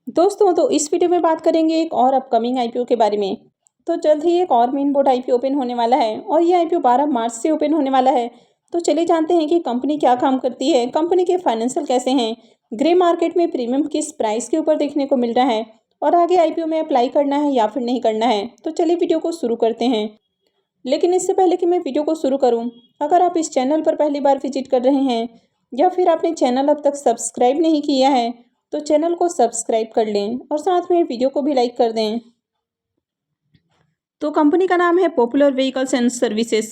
दोस्तों तो इस वीडियो में बात करेंगे एक और अपकमिंग आईपीओ के बारे में। तो जल्द ही एक और मेन बोर्ड आईपीओ ओपन होने वाला है और ये आईपीओ 12 मार्च से ओपन होने वाला है। तो चलिए जानते हैं कि कंपनी क्या काम करती है, कंपनी के फाइनेंशियल कैसे हैं, ग्रे मार्केट में प्रीमियम किस प्राइस के ऊपर देखने को मिल रहा है और आगे आईपीओ में अप्लाई करना है या फिर नहीं करना है। तो चलिए वीडियो को शुरू करते हैं। लेकिन इससे पहले कि मैं वीडियो को शुरू करूँ, अगर आप इस चैनल पर पहली बार विजिट कर रहे हैं या फिर आपने चैनल अब तक सब्सक्राइब नहीं किया है तो चैनल को सब्सक्राइब कर लें और साथ में वीडियो को भी लाइक कर दें। तो कंपनी का नाम है पॉपुलर व्हीकल्स एंड सर्विसेज।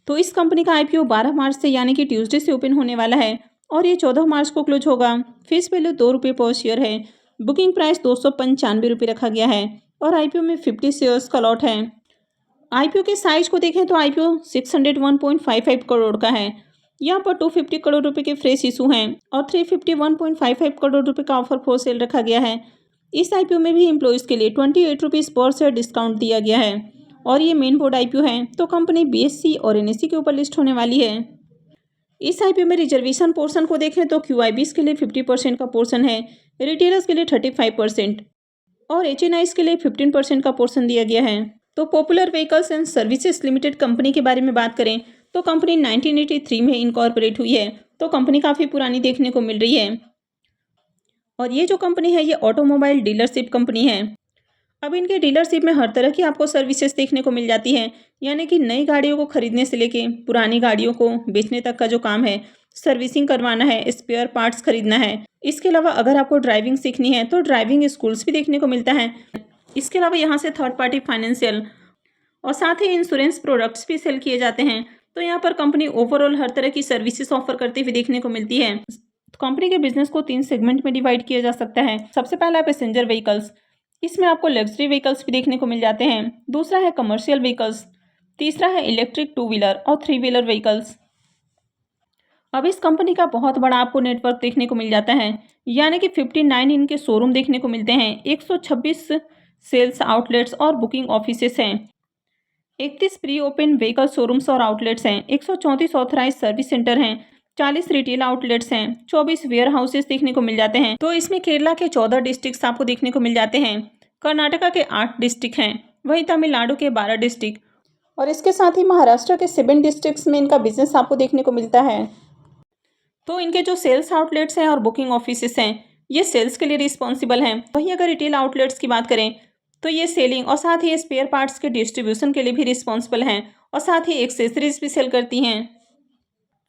तो इस कंपनी का आईपीओ 12 मार्च से यानी कि ट्यूसडे से ओपन होने वाला है और ये 14 मार्च को क्लोज होगा। फेस वैल्यू ₹2 पर शेयर है। बुकिंग प्राइस ₹295 रखा गया है और आईपीओ में 50 शेयर्स का लॉट है। आईपीओ के साइज को देखें तो आईपीओ 601.55 करोड़ का है। यहाँ पर 250 करोड़ रुपए के फ्रेश इशू हैं और 351.55 करोड़ रुपए का ऑफर फॉर सेल रखा गया है। इस आईपीओ में भी एम्प्लॉइज़ के लिए ₹28 पर शेयर डिस्काउंट दिया गया है और ये मेन बोर्ड आईपीओ है। तो कंपनी बीएसई और एनएसई के ऊपर लिस्ट होने वाली है। इस आईपीओ में रिजर्वेशन पोर्शन को देखें तो क्यूआईबीज के लिए 50% का पोर्शन है, रिटेलर्स के लिए 35% और एचएनआईज के लिए 15% का पोर्शन दिया गया है। तो popular vehicles and services limited company के बारे में बात करें तो कंपनी 1983 में इनकॉर्पोरेट हुई है। तो कंपनी काफ़ी पुरानी देखने को मिल रही है और ये जो कंपनी है ये ऑटोमोबाइल डीलरशिप कंपनी है। अब इनके डीलरशिप में हर तरह की आपको सर्विसेज देखने को मिल जाती है, यानी कि नई गाड़ियों को खरीदने से लेके पुरानी गाड़ियों को बेचने तक का जो काम है, सर्विसिंग करवाना है, स्पेयर पार्ट्स खरीदना है। इसके अलावा अगर आपको ड्राइविंग सीखनी है तो ड्राइविंग स्कूल्स भी देखने को मिलता है। इसके अलावा यहाँ से थर्ड पार्टी फाइनेंशियल और साथ ही इंश्योरेंस प्रोडक्ट्स भी सेल किए जाते हैं। तो यहाँ पर कंपनी ओवरऑल हर तरह की सर्विसेज ऑफर करते हुए देखने को मिलती है। कंपनी के बिजनेस को 3 सेगमेंट में डिवाइड किया जा सकता है। सबसे पहला है पैसेंजर व्हीकल्स, इसमें आपको लग्जरी व्हीकल्स भी देखने को मिल जाते हैं। दूसरा है कमर्शियल व्हीकल्स, तीसरा है इलेक्ट्रिक 2 व्हीलर और 3 व्हीलर व्हीकल्स। अब इस कंपनी का बहुत बड़ा आपको नेटवर्क देखने को मिल जाता है, यानी कि 59 इनके शोरूम देखने को मिलते हैं, 126 सेल्स आउटलेट्स और बुकिंग ऑफिसेस हैं, 31 प्री ओपन व्हीकल शोरूम्स और आउटलेट्स हैं, 134 ऑथराइज सर्विस सेंटर हैं, 40 रिटेल आउटलेट्स हैं, 24 वेयर हाउसेस देखने को मिल जाते हैं। तो इसमें केरला के 14 डिस्ट्रिक्ट्स आपको देखने को मिल जाते हैं, कर्नाटका के 8 डिस्ट्रिक्ट हैं, वहीं तमिलनाडु के 12 डिस्ट्रिक्ट और इसके साथ ही महाराष्ट्र के 7 डिस्ट्रिक्ट्स में इनका बिजनेस आपको देखने को मिलता है। तो इनके जो सेल्स आउटलेट्स हैं और बुकिंग ऑफिसेस हैं ये सेल्स के लिए रिस्पॉन्सिबल हैं। वहीं अगर रिटेल आउटलेट्स की बात करें तो ये सेलिंग और साथ ही स्पेयर पार्ट्स के डिस्ट्रीब्यूशन के लिए भी रिस्पॉन्सिबल हैं और साथ ही एक्सेसरीज भी सेल करती हैं।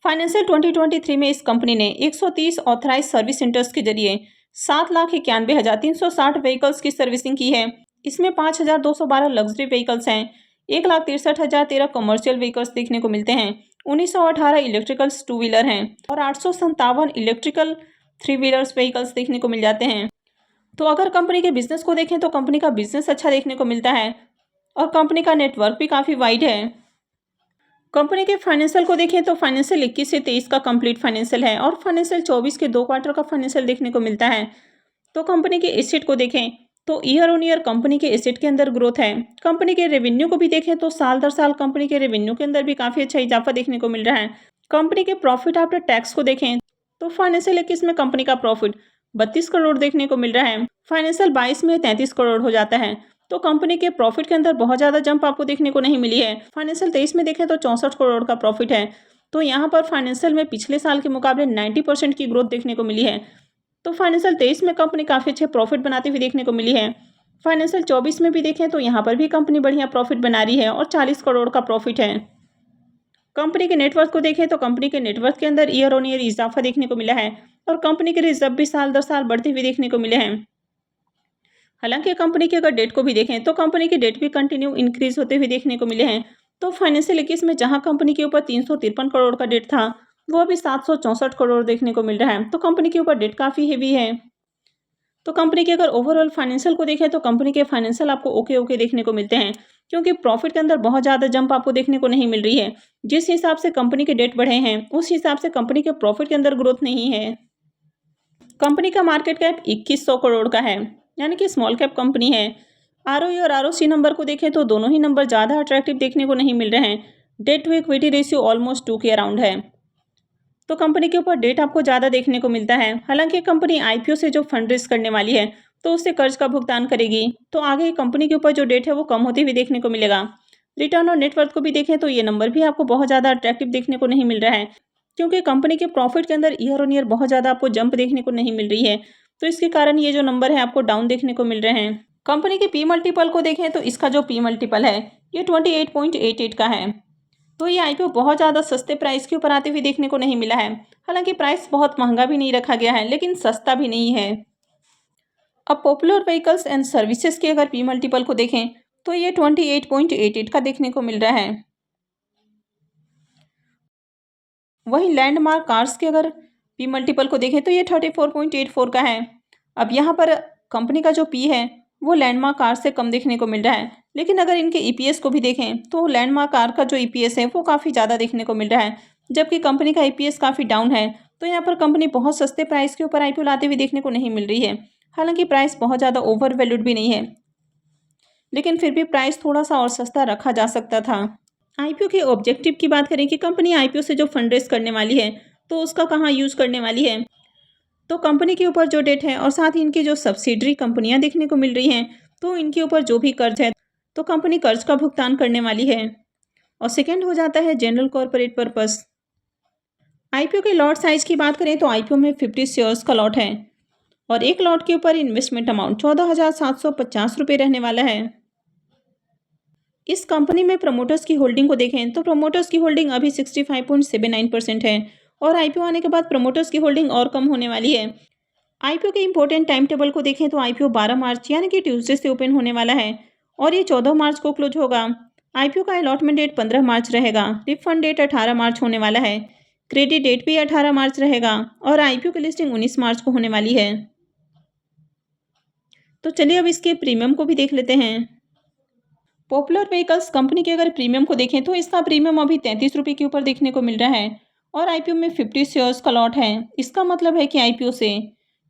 फाइनेंशियल 2023 में इस कंपनी ने 130 ऑथराइज सर्विस सेंटर्स के जरिए 7,91,360 व्हीकल्स की सर्विसिंग की है। इसमें 5,212 लग्जरी व्हीकल्स हैं, 1,63,013 कमर्शियल व्हीकल्स देखने को मिलते हैं, 1,918 इलेक्ट्रिकल 2 व्हीलर हैं और 857 इलेक्ट्रिकल 3 व्हीलर्स व्हीकल्स देखने को मिल जाते हैं। तो अगर कंपनी के बिजनेस को देखें तो कंपनी का बिजनेस अच्छा देखने को मिलता है और कंपनी का नेटवर्क भी काफ़ी वाइड है। कंपनी के फाइनेंशियल को देखें तो फाइनेंशियल 21 से 23 का कंप्लीट फाइनेंशियल है और फाइनेंशियल 24 के 2 क्वार्टर का फाइनेंशियल देखने को मिलता है। तो कंपनी के एसेट को देखें तो ईयर ऑन ईयर कंपनी के एसेट के अंदर ग्रोथ है। कंपनी के रेवेन्यू को भी देखें तो साल दर साल कंपनी के रेवेन्यू के अंदर भी काफ़ी अच्छा इजाफा देखने को मिल रहा है। कंपनी के प्रॉफिट आफ्टर टैक्स को देखें तो फाइनेंशियल 21 में कंपनी का प्रॉफिट 32 करोड़ देखने को मिल रहा है, फाइनेंशियल 22 में 33 करोड़ हो जाता है। तो कंपनी के प्रॉफिट के अंदर बहुत ज़्यादा जंप आपको देखने को नहीं मिली है। फाइनेंशियल 23 में देखें तो 64 करोड़ का प्रॉफिट है। तो यहाँ पर फाइनेंशियल में पिछले साल के मुकाबले 90% की ग्रोथ देखने को मिली है। तो फाइनेंशियल 23 में कंपनी काफ़ी अच्छे प्रॉफिट बनाती हुई देखने को मिली है। फाइनेंशियल 24 में भी देखें तो यहाँ पर भी कंपनी बढ़िया प्रॉफिट बना रही है और 40 करोड़ का प्रॉफिट है। कंपनी के नेटवर्क को देखें तो कंपनी के नेटवर्क के अंदर ईयर ऑन ईयर इजाफा देखने को मिला है और कंपनी के रिजर्व भी साल दर साल बढ़ते हुए देखने को मिले हैं। हालांकि कंपनी के अगर डेट को भी देखें तो कंपनी के डेट भी कंटिन्यू इंक्रीज होते हुए देखने को मिले हैं। तो फाइनेंशियल 21 में जहां कंपनी के ऊपर 353 करोड़ का डेट था वो अभी 764 करोड़ देखने को मिल रहा है। तो कंपनी के ऊपर डेट काफ़ी हेवी है। तो कंपनी के अगर ओवरऑल फाइनेंशियल को देखें तो कंपनी के फाइनेंशियल आपको ओके देखने को मिलते हैं, क्योंकि प्रॉफिट के अंदर बहुत ज़्यादा जंप आपको देखने को नहीं मिल रही है। जिस हिसाब से कंपनी के डेट बढ़े हैं उस हिसाब से कंपनी के प्रॉफिट के अंदर ग्रोथ नहीं है। कंपनी का मार्केट कैप 2100 करोड़ का है, यानी कि स्मॉल कैप कंपनी है। आरओई और आरओसी नंबर को देखें तो दोनों ही नंबर ज़्यादा अट्रैक्टिव देखने को नहीं मिल रहे हैं। Debt to equity ratio almost 2 के अराउंड है। तो कंपनी के ऊपर डेट आपको ज़्यादा देखने को मिलता है। हालांकि कंपनी आईपीओ से जो फंड रेज करने वाली है तो उससे कर्ज का भुगतान करेगी। तो आगे कंपनी के ऊपर जो डेट है वो कम होती हुई देखने को मिलेगा। रिटर्न और नेटवर्थ को भी देखें तो ये नंबर भी आपको बहुत ज़्यादा अट्रैक्टिव देखने को नहीं मिल रहा है, क्योंकि कंपनी के प्रॉफिट के अंदर ईयर ऑन ईयर बहुत ज़्यादा आपको जंप देखने को नहीं मिल रही है। तो इसके कारण ये जो नंबर है आपको डाउन देखने को मिल रहे हैं। कंपनी के पी मल्टीपल को देखें तो इसका जो पी मल्टीपल है ये 28.88 का है। तो ये आईपीओ बहुत ज़्यादा सस्ते प्राइस के ऊपर आते हुए देखने को नहीं मिला है। हालांकि प्राइस बहुत महंगा भी नहीं रखा गया है, लेकिन सस्ता भी नहीं है। अब पॉपुलर व्हीकल्स एंड सर्विसेज के अगर पी मल्टीपल को देखें तो ये 28.88 का देखने को मिल रहा है। वहीं लैंडमार्क कार्स के अगर पी मल्टीपल को देखें तो ये 34.84 का है। अब यहाँ पर कंपनी का जो पी है वो लैंडमार्क कार से कम देखने को मिल रहा है, लेकिन अगर इनके ईपीएस को भी देखें तो लैंडमार्क कार का जो ईपीएस है वो काफ़ी ज़्यादा देखने को मिल रहा है, जबकि कंपनी का ईपीएस काफ़ी डाउन है। तो यहाँ पर कंपनी बहुत सस्ते प्राइस के ऊपर आईपीओ लाते हुए देखने को नहीं मिल रही है। हालांकि प्राइस बहुत ज़्यादा ओवर वैल्यूड भी नहीं है, लेकिन फिर भी प्राइस थोड़ा सा और सस्ता रखा जा सकता था। आईपीओ के ऑब्जेक्टिव की बात करें कि कंपनी आईपीओ से जो फंड रेज करने वाली है तो उसका कहाँ यूज़ करने वाली है, तो कंपनी के ऊपर जो डेट है और साथ ही इनकी जो सब्सिडरी कंपनियां देखने को मिल रही हैं तो इनके ऊपर जो भी कर्ज है तो कंपनी कर्ज का भुगतान करने वाली है। और सेकेंड हो जाता है जनरल कॉर्पोरेट पर्पस। आईपीओ के लॉट साइज की बात करें तो आईपीओ में 50 शेयर्स का लॉट है और एक लॉट के ऊपर इन्वेस्टमेंट अमाउंट 14,750 रुपये रहने वाला है। इस कंपनी में प्रमोटर्स की होल्डिंग को देखें तो प्रमोटर्स की होल्डिंग अभी 65.79% है और आईपीओ आने के बाद प्रमोटर्स की होल्डिंग और कम होने वाली है। आईपीओ के इंपॉर्टेंट टाइम टेबल को देखें तो आईपीओ 12 मार्च यानी कि ट्यूसडे से ओपन होने वाला है और ये 14 मार्च को क्लोज होगा। आईपीओ का अलॉटमेंट डेट 15 मार्च रहेगा। रिफंड डेट 18 मार्च होने वाला है। क्रेडिट डेट भी 18 मार्च रहेगा और आईपीओ की लिस्टिंग 19 मार्च को होने वाली है। तो चलिए अब इसके प्रीमियम को भी देख लेते हैं। पॉपुलर व्हीकल्स कंपनी के अगर प्रीमियम को देखें तो इसका प्रीमियम अभी 33 रुपये के ऊपर देखने को मिल रहा है और आईपीओ में 50 शेयर्स का लॉट है। इसका मतलब है कि आईपीओ से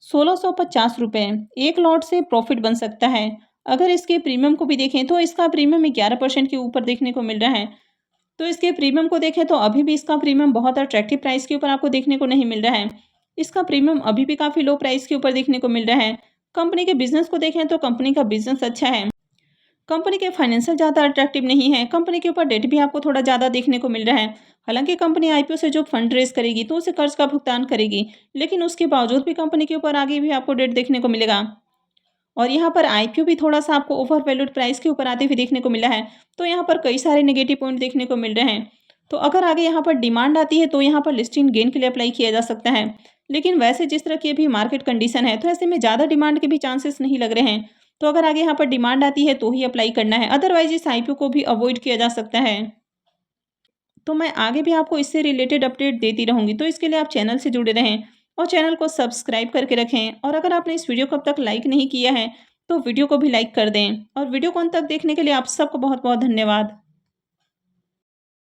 1650 रुपये एक लॉट से प्रॉफिट बन सकता है। अगर इसके प्रीमियम को भी देखें तो इसका प्रीमियम 11% के ऊपर देखने को मिल रहा है। तो इसके प्रीमियम को देखें तो अभी भी इसका प्रीमियम बहुत अट्रैक्टिव प्राइस के ऊपर आपको देखने को नहीं मिल रहा है। इसका प्रीमियम अभी भी काफ़ी लो प्राइस के ऊपर देखने को मिल रहा है। कंपनी के बिजनेस को देखें तो कंपनी का बिजनेस अच्छा है। कंपनी के फाइनेंशियल ज़्यादा अट्रैक्टिव नहीं है। कंपनी के ऊपर डेट भी आपको थोड़ा ज़्यादा देखने को मिल रहा है। हालांकि कंपनी आईपीओ से जो फंड रेज करेगी तो उसे कर्ज का भुगतान करेगी, लेकिन उसके बावजूद भी कंपनी के ऊपर आगे भी आपको डेट देखने को मिलेगा। और यहाँ पर आईपीओ भी थोड़ा सा आपको ओवर वैल्यूड प्राइस के ऊपर आते हुए देखने को मिला है। तो यहाँ पर कई सारे नेगेटिव पॉइंट देखने को मिल रहे हैं। तो अगर आगे यहाँ पर डिमांड आती है तो यहाँ पर लिस्टिंग गेन के लिए अप्लाई किया जा सकता है, लेकिन वैसे जिस तरह की अभी मार्केट कंडीशन है तो ऐसे में ज़्यादा डिमांड के भी चांसेस नहीं लग रहे हैं। तो अगर आगे यहाँ पर डिमांड आती है तो ही अप्लाई करना है, अदरवाइज इस आईपीओ को भी अवॉइड किया जा सकता है। तो मैं आगे भी आपको इससे रिलेटेड अपडेट देती रहूँगी, तो इसके लिए आप चैनल से जुड़े रहें और चैनल को सब्सक्राइब करके रखें। और अगर आपने इस वीडियो को अब तक लाइक नहीं किया है तो वीडियो को भी लाइक कर दें। और वीडियो को अंत तक देखने के लिए आप सबको बहुत बहुत धन्यवाद।